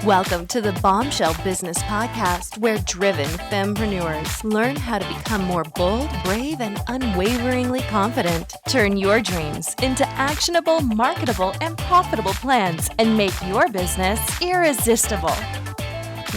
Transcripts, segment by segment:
Welcome to the Bombshell Business Podcast, where driven fempreneurs learn how to become more bold, brave, and unwaveringly confident. Turn your dreams into actionable, marketable, and profitable plans and make your business irresistible.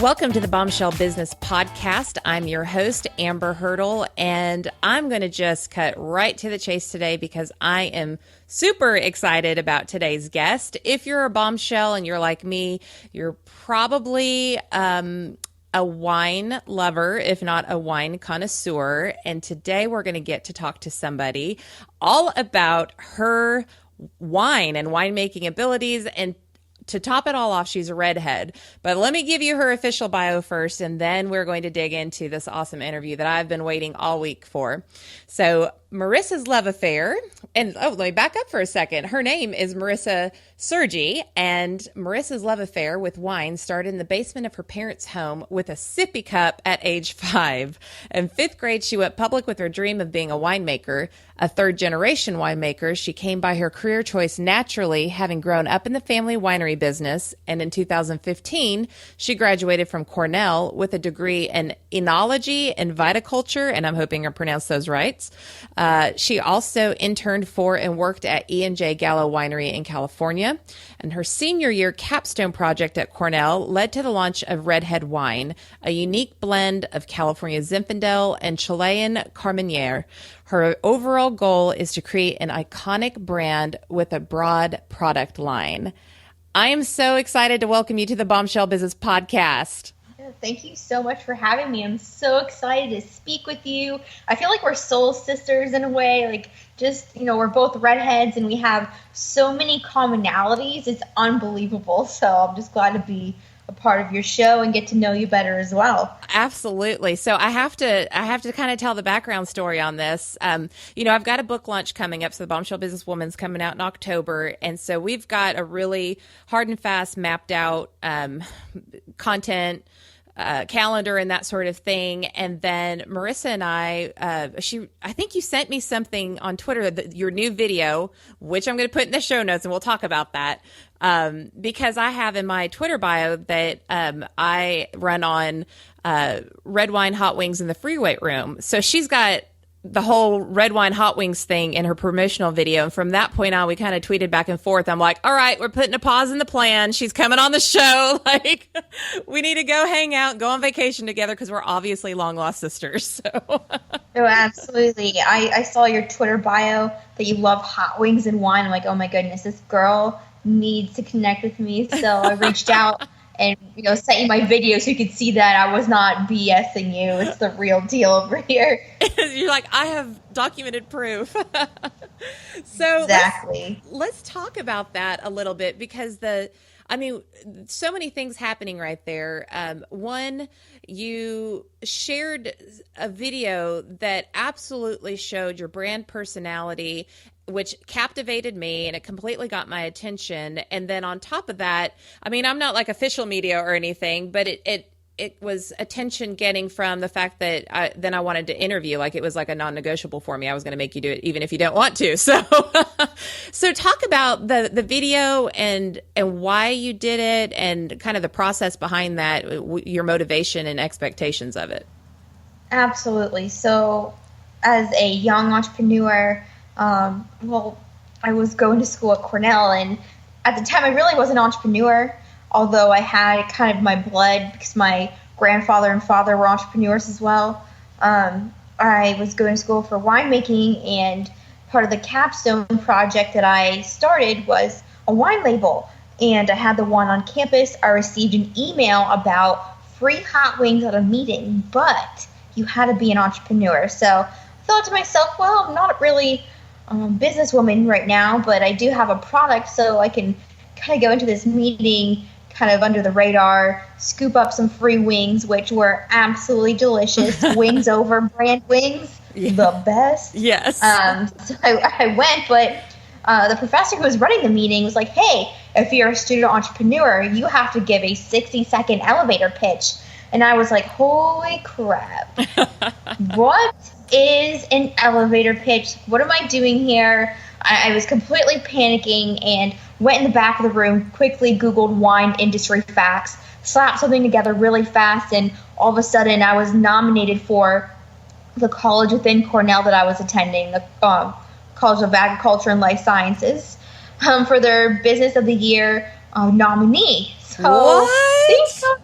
Welcome to the Bombshell Business Podcast. I'm your host, Amber Hurdle, and I'm going to just cut right to the chase today because I am super excited about today's guest. If you're a bombshell and you're like me, you're probably a wine lover, if not a wine connoisseur. And today we're going to get to talk to somebody all about her wine and winemaking abilities. And to top it all off, she's a redhead. But let me give you her official bio first, and then we're going to dig into this awesome interview that I've been waiting all week for. So Marisa's love affair, and let me back up for a second. Her name is Marisa Sergi, and Marisa's love affair with wine started in the basement of her parents' home with a sippy cup at age 5. In 5th grade, she went public with her dream of being a winemaker. A third-generation winemaker, she came by her career choice naturally, having grown up in the family winery business, and in 2015, she graduated from Cornell with a degree in Enology and Viticulture, and I'm hoping I pronounced those right. She also interned for and worked at E&J Gallo Winery in California, and her senior year capstone project at Cornell led to the launch of Redhead Wine, a unique blend of California Zinfandel and Chilean Carmenere. Her overall goal is to create an iconic brand with a broad product line. I am so excited to welcome you to the Bombshell Business Podcast. Thank you so much for having me. I'm so excited to speak with you. I feel like we're soul sisters in a way, like just, we're both redheads and we have so many commonalities. It's unbelievable. So I'm just glad to be a part of your show and get to know you better as well. Absolutely. So I have to kind of tell the background story on this. I've got a book launch coming up. So the Bombshell Businesswoman's coming out in October. And so we've got a really hard and fast mapped out content calendar and that sort of thing. And then Marisa and I think you sent me something on Twitter, your new video, which I'm going to put in the show notes and we'll talk about that. Because I have in my Twitter bio that I run on red wine hot wings in the free weight room. So she's got the whole red wine hot wings thing in her promotional video. And from that point on, we kind of tweeted back and forth. I'm like, all right, we're putting a pause in the plan. She's coming on the show. Like, we need to go hang out, go on vacation together because we're obviously long lost sisters. So. Oh, absolutely. I saw your Twitter bio that you love hot wings and wine. I'm like, oh my goodness, this girl needs to connect with me. So I reached out and sent you my video so you could see that I was not BSing you. It's the real deal over here. You're like, I have documented proof. So exactly. Let's talk about that a little bit because so many things happening right there. One, you shared a video that absolutely showed your brand personality, which captivated me and it completely got my attention. And then on top of that, I'm not like official media or anything, but it was attention getting from the fact that I wanted to interview. Like it was like a non-negotiable for me. I was going to make you do it even if you don't want to. So, so talk about the video and why you did it and kind of the process behind that, your motivation and expectations of it. Absolutely. So as a young entrepreneur, I was going to school at Cornell, and at the time I really was an entrepreneur, although I had kind of my blood because my grandfather and father were entrepreneurs as well. I was going to school for winemaking, and part of the capstone project that I started was a wine label, and I had the one on campus. I received an email about free hot wings at a meeting, but you had to be an entrepreneur. So I thought to myself, well, I'm not really businesswoman right now, but I do have a product, so I can kind of go into this meeting kind of under the radar, scoop up some free wings, which were absolutely delicious. Wings over brand wings, the best. Yes. So I went, but the professor who was running the meeting was like, hey, if you're a student entrepreneur, you have to give a 60-second elevator pitch. And I was like, holy crap. What is an elevator pitch? What am I doing here? I was completely panicking, and went in the back of the room, quickly Googled wine industry facts, slapped something together really fast, and all of a sudden I was nominated for the college within Cornell that I was attending, the College of Agriculture and Life Sciences, for their Business of the Year nominee. So, what?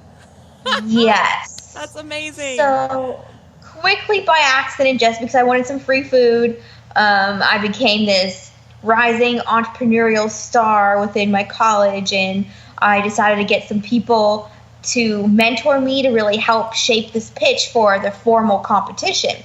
Yes. That's amazing. So quickly by accident, just because I wanted some free food, I became this rising entrepreneurial star within my college, and I decided to get some people to mentor me to really help shape this pitch for the formal competition.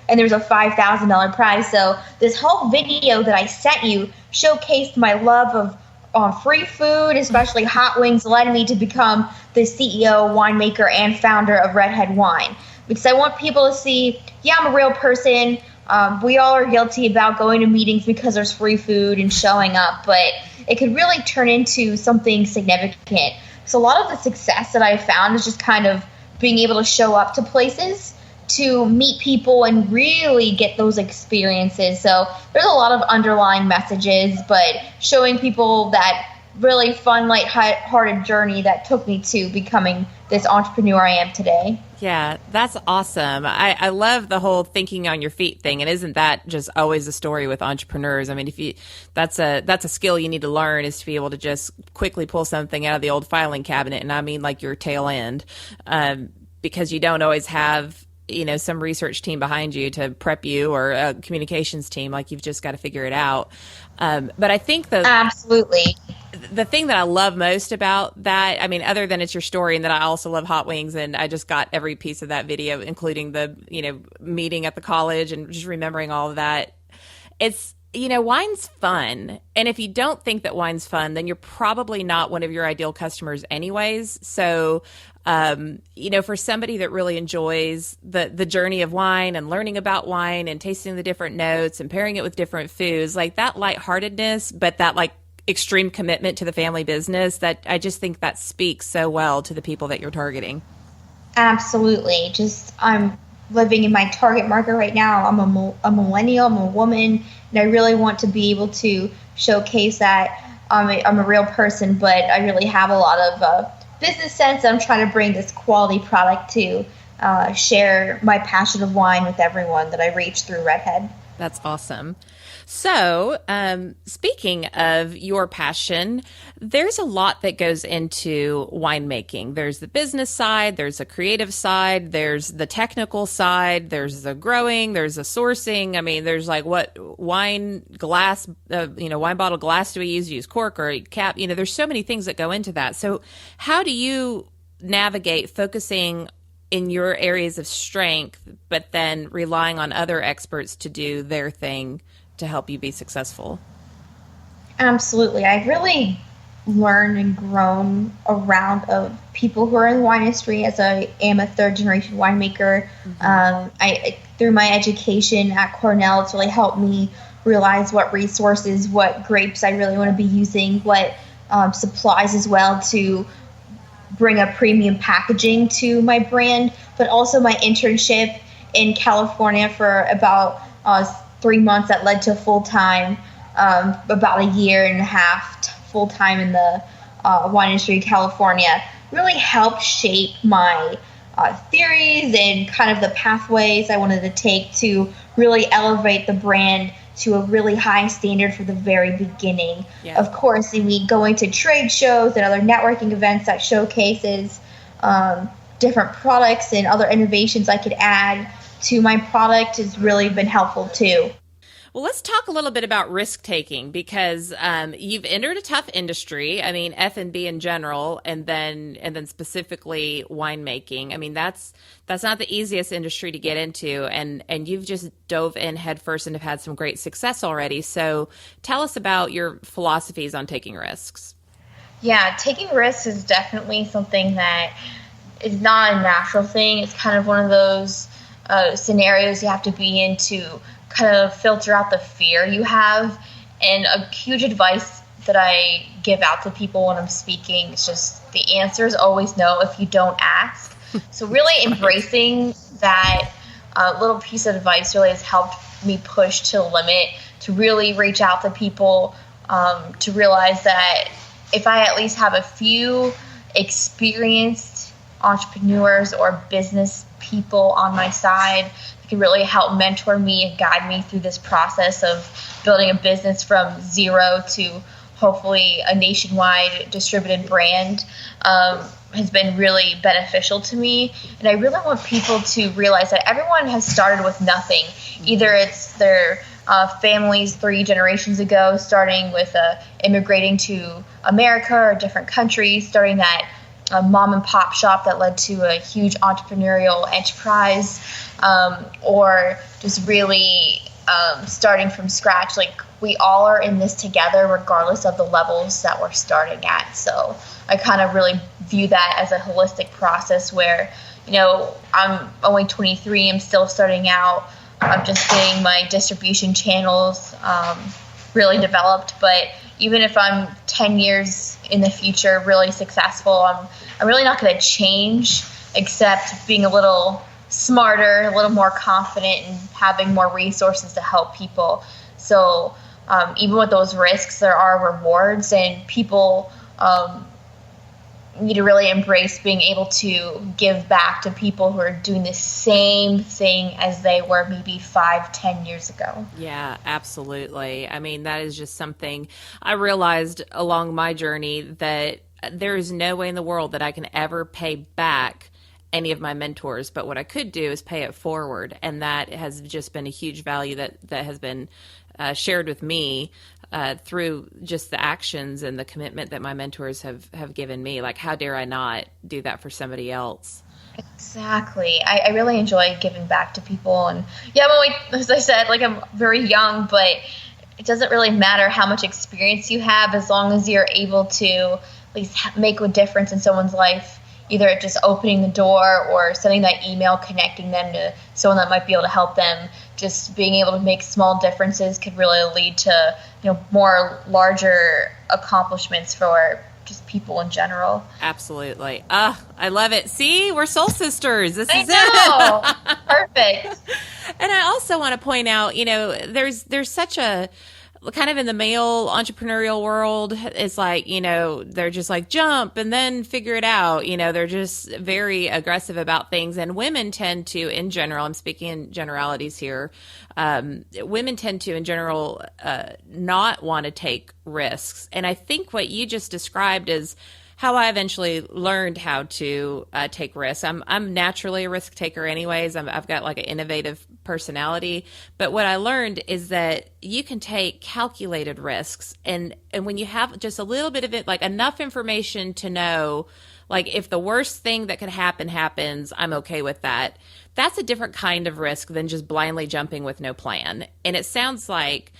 And there was a $5,000 prize. So this whole video that I sent you showcased my love of free food, especially hot wings, led me to become the CEO, winemaker, and founder of Redhead Wine. Because I want people to see, yeah, I'm a real person. We all are guilty about going to meetings because there's free food and showing up, but it could really turn into something significant. So a lot of the success that I found is just kind of being able to show up to places, to meet people and really get those experiences. So there's a lot of underlying messages, but showing people that really fun, light-hearted journey that took me to becoming this entrepreneur I am today. Yeah, that's awesome. I love the whole thinking on your feet thing. And isn't that just always the story with entrepreneurs? I mean, that's a skill you need to learn, is to be able to just quickly pull something out of the old filing cabinet. And I mean, like your tail end, because you don't always have, some research team behind you to prep you, or a communications team. Like, you've just got to figure it out. But I think Absolutely. The thing that I love most about that, I mean, other than it's your story, and that I also love hot wings, and I just got every piece of that video, including the, meeting at the college and just remembering all of that. It's, wine's fun. And if you don't think that wine's fun, then you're probably not one of your ideal customers anyways. So, for somebody that really enjoys the journey of wine and learning about wine and tasting the different notes and pairing it with different foods, like that lightheartedness, but that like extreme commitment to the family business, that I just think that speaks so well to the people that you're targeting. Absolutely. I'm living in my target market right now. I'm a millennial, I'm a woman, and I really want to be able to showcase that I'm a real person, but I really have a lot of business sense. I'm trying to bring this quality product to share my passion of wine with everyone that I reach through Redhead. That's awesome. So, speaking of your passion, there's a lot that goes into winemaking. There's the business side, there's the creative side, there's the technical side, there's the growing, there's the sourcing. I mean, there's like what wine glass, wine bottle glass do we use cork or cap? There's so many things that go into that. So how do you navigate focusing in your areas of strength, but then relying on other experts to do their thing to help you be successful? Absolutely. I've really learned and grown around of people who are in the wine industry, as I am a third generation winemaker. I through my education at Cornell, it's really helped me realize what resources, what grapes I really want to be using, what supplies as well to bring a premium packaging to my brand, but also my internship in California for about 3 months that led to full-time, about a year and a half full-time in the wine industry in California, really helped shape my theories and kind of the pathways I wanted to take to really elevate the brand to a really high standard for the very beginning. Yeah. Of course, going to trade shows and other networking events that showcases different products and other innovations I could add to my product has really been helpful too. Well, let's talk a little bit about risk taking, because you've entered a tough industry. I mean, F&B in general, and then specifically winemaking. I mean, that's not the easiest industry to get into, and you've just dove in headfirst and have had some great success already. So, tell us about your philosophies on taking risks. Yeah, taking risks is definitely something that is not a natural thing. It's kind of one of those scenarios you have to be in to kind of filter out the fear you have. And a huge advice that I give out to people when I'm speaking is just the answer is always no if you don't ask. So really embracing that little piece of advice really has helped me push to the limit, to really reach out to people to realize that if I at least have a few experienced entrepreneurs or business people on my side that can really help mentor me and guide me through this process of building a business from zero to hopefully a nationwide distributed brand, has been really beneficial to me. And I really want people to realize that everyone has started with nothing. Either it's their families 3 generations ago, starting with immigrating to America or a different country, starting that mom and pop shop that led to a huge entrepreneurial enterprise, or just really starting from scratch. Like, we all are in this together regardless of the levels that we're starting at. So I kind of really view that as a holistic process where, I'm only 23, I'm still starting out. I'm just getting my distribution channels really developed. But even if I'm 10 years in the future really successful, I'm really not going to change except being a little smarter, a little more confident, and having more resources to help people. So even with those risks, there are rewards, and people need to really embrace being able to give back to people who are doing the same thing as they were maybe 5-10 years ago. Yeah, absolutely. I mean, that is just something I realized along my journey, that there is no way in the world that I can ever pay back any of my mentors, but what I could do is pay it forward. And that has just been a huge value that has been shared with me through just the actions and the commitment that my mentors have given me. Like, how dare I not do that for somebody else? Exactly. I really enjoy giving back to people. And yeah, as I said, like, I'm very young, but it doesn't really matter how much experience you have as long as you're able to at least make a difference in someone's life, either just opening the door or sending that email connecting them to someone that might be able to help them. Just being able to make small differences could really lead to more larger accomplishments for just people in general. Absolutely. I love it. See, we're soul sisters. This is it. Perfect. And I also want to point out, there's such a kind of in the male entrepreneurial world, it's like, they're just like jump and then figure it out. They're just very aggressive about things. And women tend to, in general, I'm speaking in generalities here, women tend to, in general, not want to take risks. And I think what you just described is how I eventually learned how to take risks. I'm naturally a risk taker anyways. I've got like an innovative personality. But what I learned is that you can take calculated risks. And when you have just a little bit of it, like enough information to know, like, if the worst thing that could happen happens, I'm okay with that. That's a different kind of risk than just blindly jumping with no plan. And it sounds like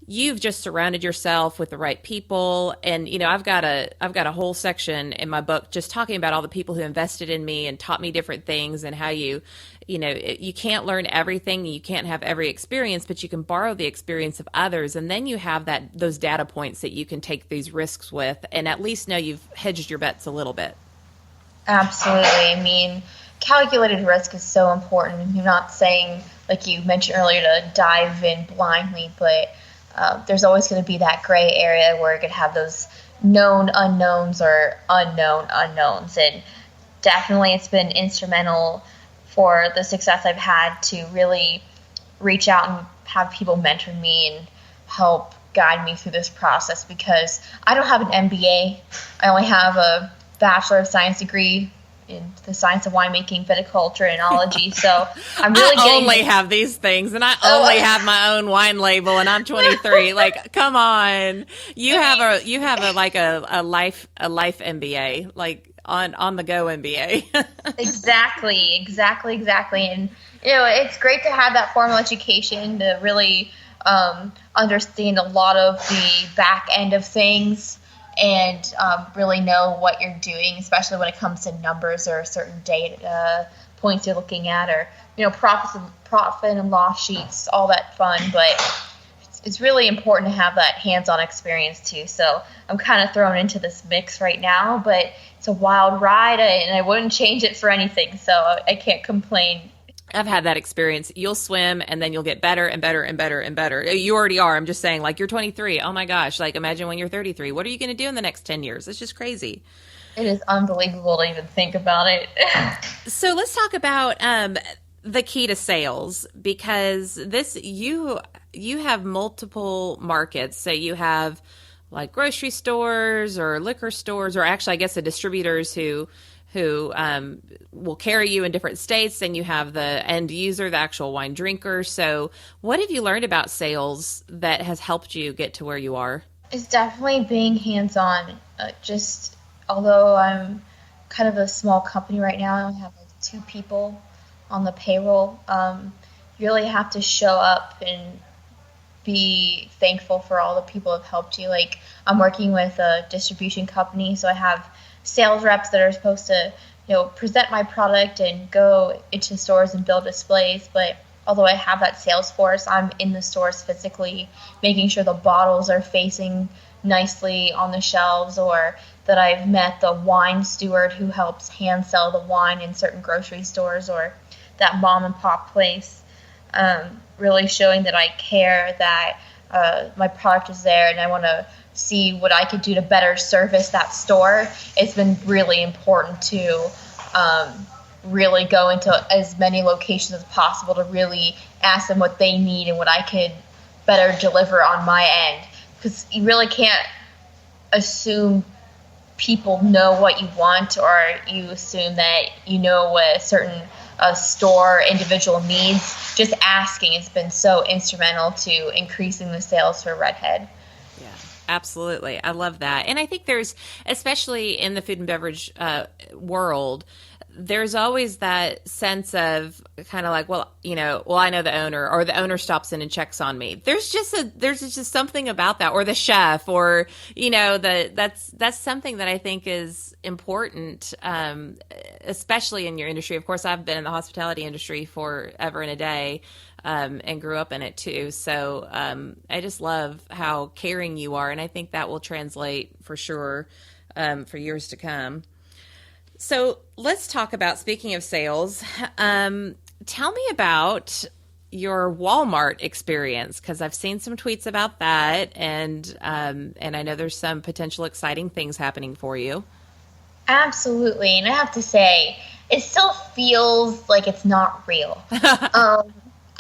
you've just surrounded yourself with the right people. And, I've got a whole section in my book just talking about all the people who invested in me and taught me different things, and how you can't learn everything. You can't have every experience, but you can borrow the experience of others. And then you have those data points that you can take these risks with, and at least know you've hedged your bets a little bit. Absolutely. I mean, calculated risk is so important. I'm not saying, like you mentioned earlier, to dive in blindly, but there's always going to be that gray area where you could have those known unknowns or unknown unknowns. And definitely it's been instrumental for the success I've had to really reach out and have people mentor me and help guide me through this process, because I don't have an MBA. I only have a Bachelor of Science degree in the science of winemaking, viticulture, and enology. So I'm really have these things, and I only have my own wine label, and I'm 23. Like, come on, you have a life MBA, like on the go MBA. Exactly. And it's great to have that formal education to really understand a lot of the back end of things, and really know what you're doing, especially when it comes to numbers or certain data points you're looking at, or profit and loss sheets, all that fun. But it's really important to have that hands-on experience too. So I'm kind of thrown into this mix right now, but it's a wild ride, and I wouldn't change it for anything. So I can't complain. I've had that experience. You'll swim and then you'll get better and better and better and better. You already are. I'm just saying, like, you're 23. Oh my gosh. Like, imagine when you're 33. What are you going to do in the next 10 years? It's just crazy. It is unbelievable to even think about it. So let's talk about the key to sales, because you have multiple markets. So you have like grocery stores or liquor stores, or actually, I guess, the distributors who will carry you in different states. Then you have the end user, the actual wine drinker. So what have you learned about sales that has helped you get to where you are? It's definitely being hands-on. Although I'm kind of a small company right now, I only have like 2 people on the payroll. You really have to show up and be thankful for all the people who have helped you. Like, I'm working with a distribution company, so I have sales reps that are supposed to, present my product and go into stores and build displays. But although I have that sales force, I'm in the stores physically making sure the bottles are facing nicely on the shelves, or that I've met the wine steward who helps hand sell the wine in certain grocery stores, or that mom and pop place. Really showing that I care, that my product is there, and I want to see what I could do to better service that store. It's been really important to really go into as many locations as possible to really ask them what they need and what I could better deliver on my end. Because you really can't assume people know what you want, or you assume that you know what a certain store individual needs. Just asking has been so instrumental to increasing the sales for Redhead. Yeah, absolutely. I love that. And I think there's, especially in the food and beverage world, there's always that sense of kind of like, I know the owner, or the owner stops in and checks on me. There's just something about that, or the chef, or, that's something that I think is important, especially in your industry. Of course, I've been in the hospitality industry forever and a day, and grew up in it too. So, I just love how caring you are. And I think that will translate for sure, for years to come. So let's talk about, speaking of sales, tell me about your Walmart experience, because I've seen some tweets about that, and I know there's some potential exciting things happening for you. Absolutely. And I have to say, it still feels like it's not real. I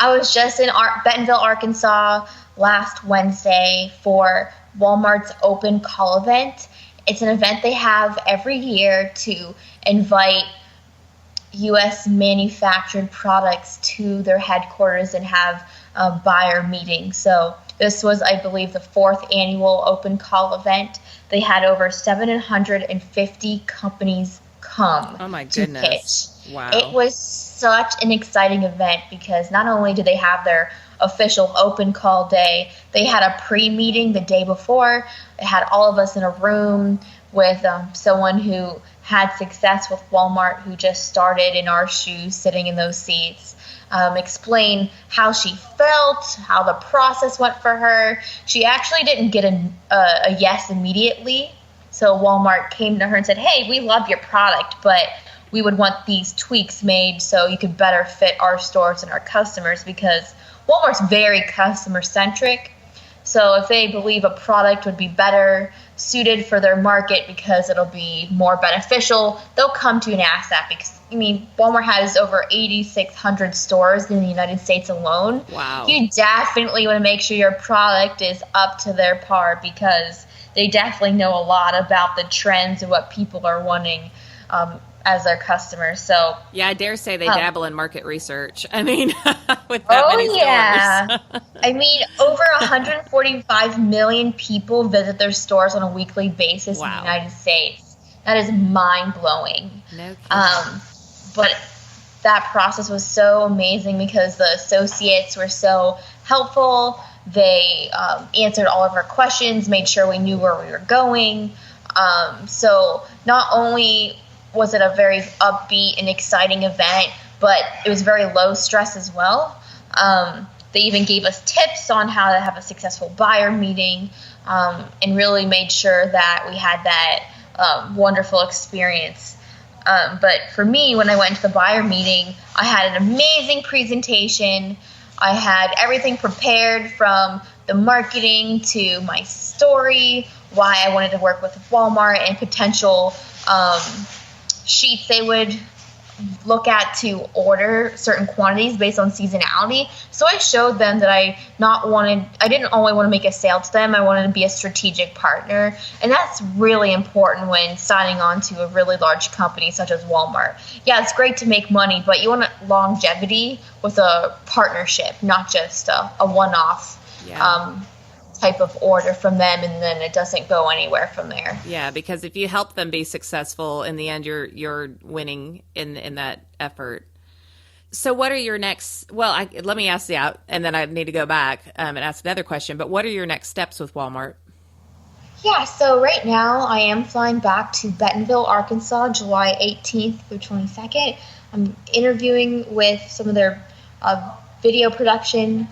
was just in Bentonville, Arkansas last Wednesday for Walmart's open call event. It's an event they have every year to invite U.S. manufactured products to their headquarters and have a buyer meeting. So this was, I believe, the 4th annual open call event. They had over 750 companies come to pitch. Wow. It was such an exciting event because not only did they have their official open call day, they had a pre-meeting the day before. They had all of us in a room with someone who had success with Walmart, who just started in our shoes, sitting in those seats, explain how she felt, how the process went for her. She actually didn't get a yes immediately. So Walmart came to her and said, "Hey, we love your product, but we would want these tweaks made so you could better fit our stores and our customers," because Walmart's very customer-centric. So if they believe a product would be better suited for their market because it'll be more beneficial, they'll come to you and ask that. Because, Walmart has over 8,600 stores in the United States alone. Wow. You definitely want to make sure your product is up to their par, because they definitely know a lot about the trends and what people are wanting as their customers. So yeah, I dare say they dabble in market research. With that many stores. Yeah. Over 145 million people visit their stores on a weekly basis in the United States. That is mind-blowing. No kidding. But that process was so amazing because the associates were so helpful. They answered all of our questions, made sure we knew where we were going. So not only was it a very upbeat and exciting event, but it was very low stress as well. They even gave us tips on how to have a successful buyer meeting, and really made sure that we had that wonderful experience. But for me, when I went to the buyer meeting, I had an amazing presentation. I had everything prepared, from the marketing to my story, why I wanted to work with Walmart, and potential sheets they would look at to order certain quantities based on seasonality. So I showed them that I didn't only want to make a sale to them, I wanted to be a strategic partner. And that's really important when signing on to a really large company such as Walmart. Yeah, it's great to make money, but you want longevity with a partnership, not just a one-off type of order from them, and then it doesn't go anywhere from there. Yeah, because if you help them be successful, in the end, you're winning in that effort. So what are your next, let me ask you out, and then I need to go back and ask another question, but what are your next steps with Walmart? Yeah, so right now I am flying back to Bentonville, Arkansas, July 18th through 22nd. I'm interviewing with some of their video production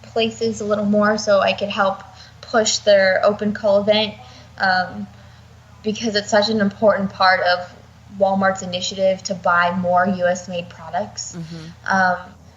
places a little more so I could help push their open call event, because it's such an important part of Walmart's initiative to buy more U.S. made products.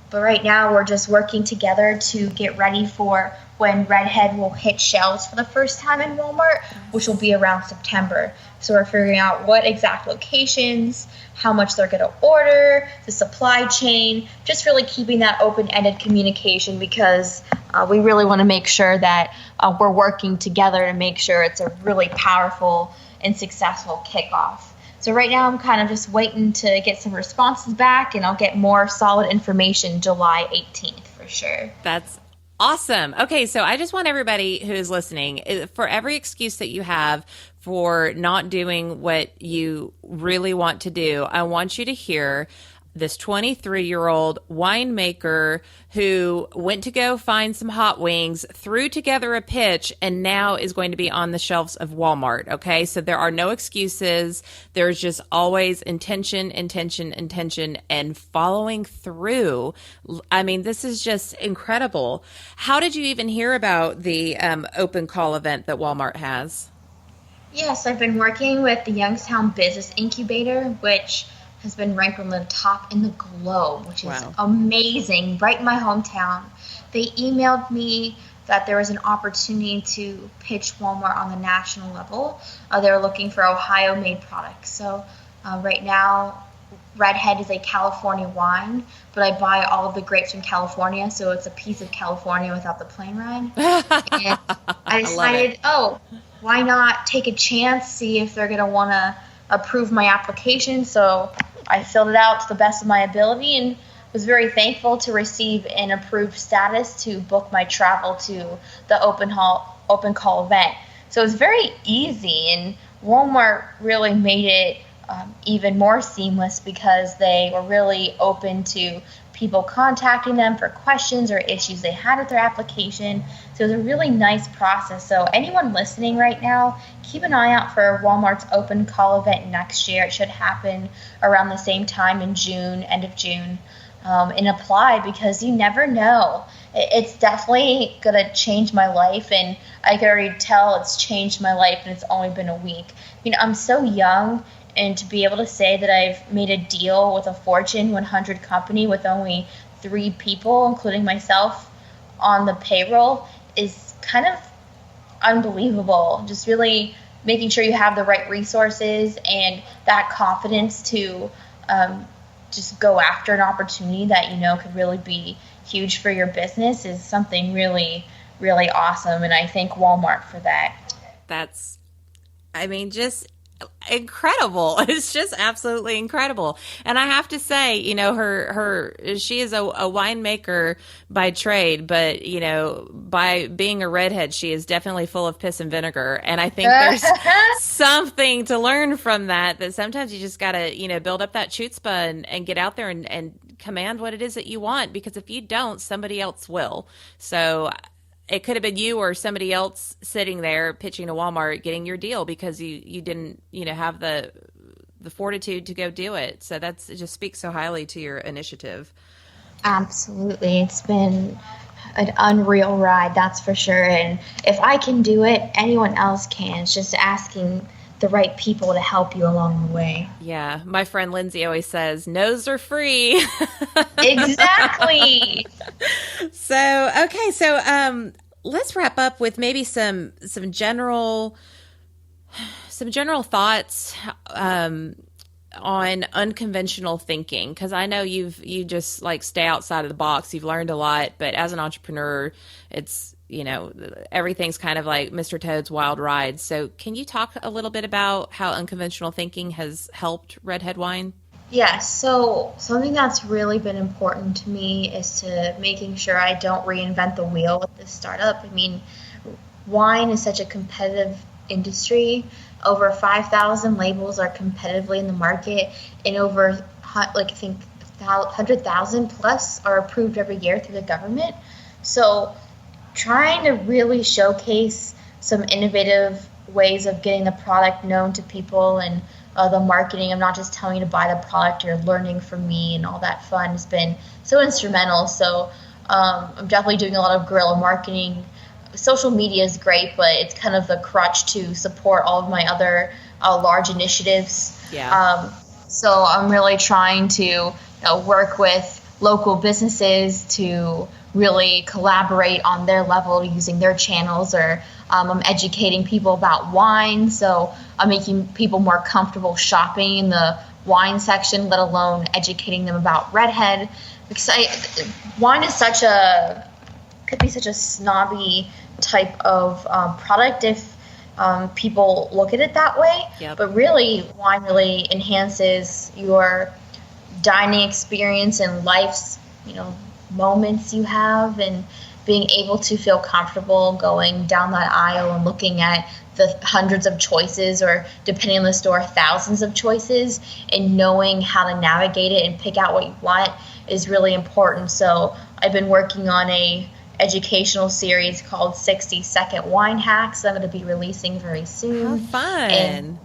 But right now we're just working together to get ready for when Redhead will hit shelves for the first time in Walmart, which will be around September. So we're figuring out what exact locations, how much they're going to order, the supply chain, just really keeping that open-ended communication, because we really want to make sure that we're working together to make sure it's a really powerful and successful kickoff. So right now I'm kind of just waiting to get some responses back, and I'll get more solid information July 18th for sure. That's awesome. Okay, so I just want everybody who is listening, for every excuse that you have for not doing what you really want to do, I want you to hear this 23-year-old winemaker who went to go find some hot wings, threw together a pitch, and now is going to be on the shelves of Walmart. Okay, so there are no excuses. There's just always intention, and following through. I mean, this is just incredible. How did you even hear about the open call event that Walmart has? Yes, I've been working with the Youngstown Business Incubator, which has been ranked on the top in the globe, which is amazing, right in my hometown. They emailed me that there was an opportunity to pitch Walmart on the national level. They were looking for Ohio-made products. So right now, Redhead is a California wine, but I buy all of the grapes from California, so it's a piece of California without the plane ride. And I decided, why not take a chance, see if they're going to want to approve my application. So I filled it out to the best of my ability and was very thankful to receive an approved status to book my travel to the open call event. So it was very easy, and Walmart really made it even more seamless, because they were really open to people contacting them for questions or issues they had with their application. So it was a really nice process. So anyone listening right now, keep an eye out for Walmart's open call event next year. It should happen around the same time in June, end of June, and apply, because you never know. It's definitely going to change my life, and I can already tell it's changed my life, and it's only been a week. You know, I'm so young, and to be able to say that I've made a deal with a Fortune 100 company with only 3 people, including myself, on the payroll is kind of unbelievable. Just really making sure you have the right resources and that confidence to just go after an opportunity that you know could really be huge for your business is something really, really awesome. And I thank Walmart for that. That's, just incredible. It's just absolutely incredible. And I have to say, she is a winemaker by trade, but by being a redhead, she is definitely full of piss and vinegar. And I think there's something to learn from that sometimes you just gotta, build up that chutzpah and get out there and command what it is that you want, because if you don't, somebody else will. So it could have been you or somebody else sitting there pitching to Walmart getting your deal because you didn't, have the fortitude to go do it. So it just speaks so highly to your initiative. Absolutely. It's been an unreal ride, that's for sure. And if I can do it, anyone else can. It's just asking the right people to help you along the way. Yeah. My friend Lindsay always says, no's are free. Exactly. So, okay. So, let's wrap up with maybe some general thoughts, on unconventional thinking, because I know you just like stay outside of the box. You've learned a lot, but as an entrepreneur, it's, everything's kind of like Mr. Toad's Wild Ride. So can you talk a little bit about how unconventional thinking has helped Redhead Wine? Yeah, so something that's really been important to me is to making sure I don't reinvent the wheel with this startup. I mean, wine is such a competitive industry. Over 5,000 labels are competitively in the market, and over, I think, 100,000 plus are approved every year through the government. So trying to really showcase some innovative ways of getting the product known to people, and the marketing. I'm not just telling you to buy the product, you're learning from me, and all that fun has been so instrumental. So I'm definitely doing a lot of guerrilla marketing. Social media is great, but it's kind of the crutch to support all of my other large initiatives. Yeah. So I'm really trying to work with local businesses to really collaborate on their level using their channels, or I'm educating people about wine. So I'm making people more comfortable shopping in the wine section, let alone educating them about Redhead. Because wine is could be such a snobby type of product if people look at it that way. Yep. But really, wine really enhances your dining experience and life's moments you have, and being able to feel comfortable going down that aisle and looking at the hundreds of choices, or depending on the store, thousands of choices, and knowing how to navigate it and pick out what you want is really important. So I've been working on a educational series called 60-Second Wine Hacks that I'm going to be releasing very soon. How fun. And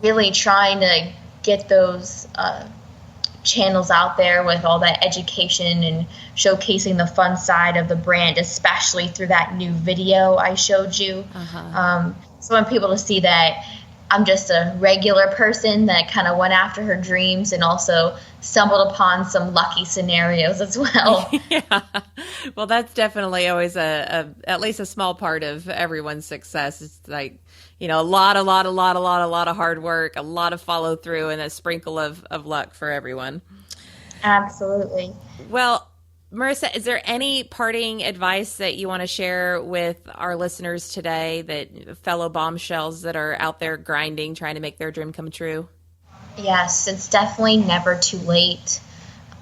really trying to get those channels out there with all that education and showcasing the fun side of the brand, especially through that new video I showed you. So I want people to see that I'm just a regular person that kind of went after her dreams, and also stumbled upon some lucky scenarios as well. Yeah. Well, that's definitely always at least a small part of everyone's success. It's like, a lot of hard work, a lot of follow through, and a sprinkle of luck for everyone. Absolutely. Well, Marisa, is there any parting advice that you want to share with our listeners today, that fellow bombshells that are out there grinding, trying to make their dream come true? Yes, it's definitely never too late.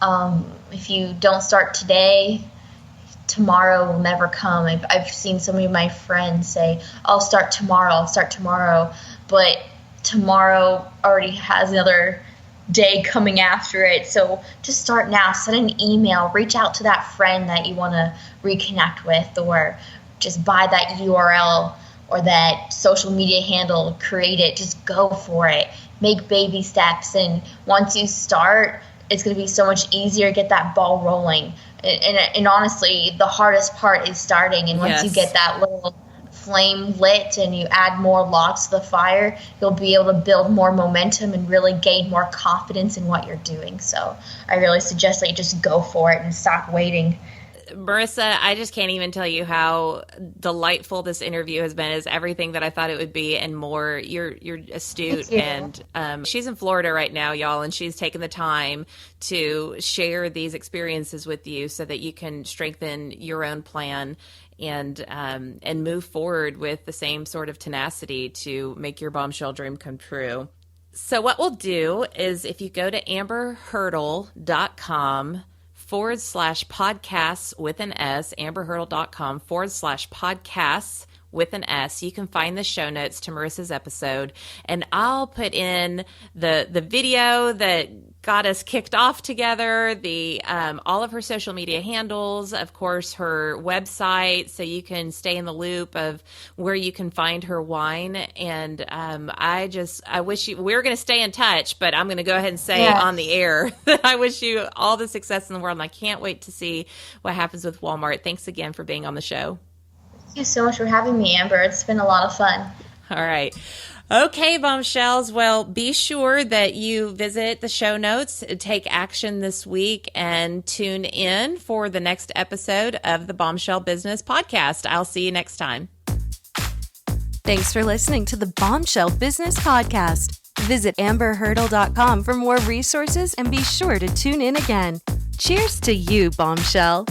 If you don't start today, tomorrow will never come. I've seen so many of my friends say, I'll start tomorrow, but tomorrow already has another day coming after it. So just start now. Send an email, reach out to that friend that you want to reconnect with, or just buy that URL or that social media handle, create it, just go for it. Make baby steps, and once you start, it's going to be so much easier to get that ball rolling. And honestly, the hardest part is starting, and once you get that little flame lit and you add more logs to the fire, you'll be able to build more momentum and really gain more confidence in what you're doing. So I really suggest that you just go for it and stop waiting. Marisa, I just can't even tell you how delightful this interview has been. It's everything that I thought it would be and more. You're astute, and she's in Florida right now, y'all, and she's taken the time to share these experiences with you so that you can strengthen your own plan and move forward with the same sort of tenacity to make your bombshell dream come true. So what we'll do is, if you go to amberhurdle.com/podcasts with an S, amberhurdle.com/podcasts with an S, you can find the show notes to Marisa's episode, and I'll put in the video that got us kicked off together, the all of her social media handles, of course, her website, so you can stay in the loop of where you can find her wine. And I wish we were going to stay in touch, but I'm going to go ahead and say on the air that I wish you all the success in the world, and I can't wait to see what happens with Walmart. Thanks again for being on the show. Thank you so much for having me, Amber. It's been a lot of fun. All right. Okay, Bombshells. Well, be sure that you visit the show notes, take action this week, and tune in for the next episode of the Bombshell Business Podcast. I'll see you next time. Thanks for listening to the Bombshell Business Podcast. Visit amberhurdle.com for more resources and be sure to tune in again. Cheers to you, Bombshell.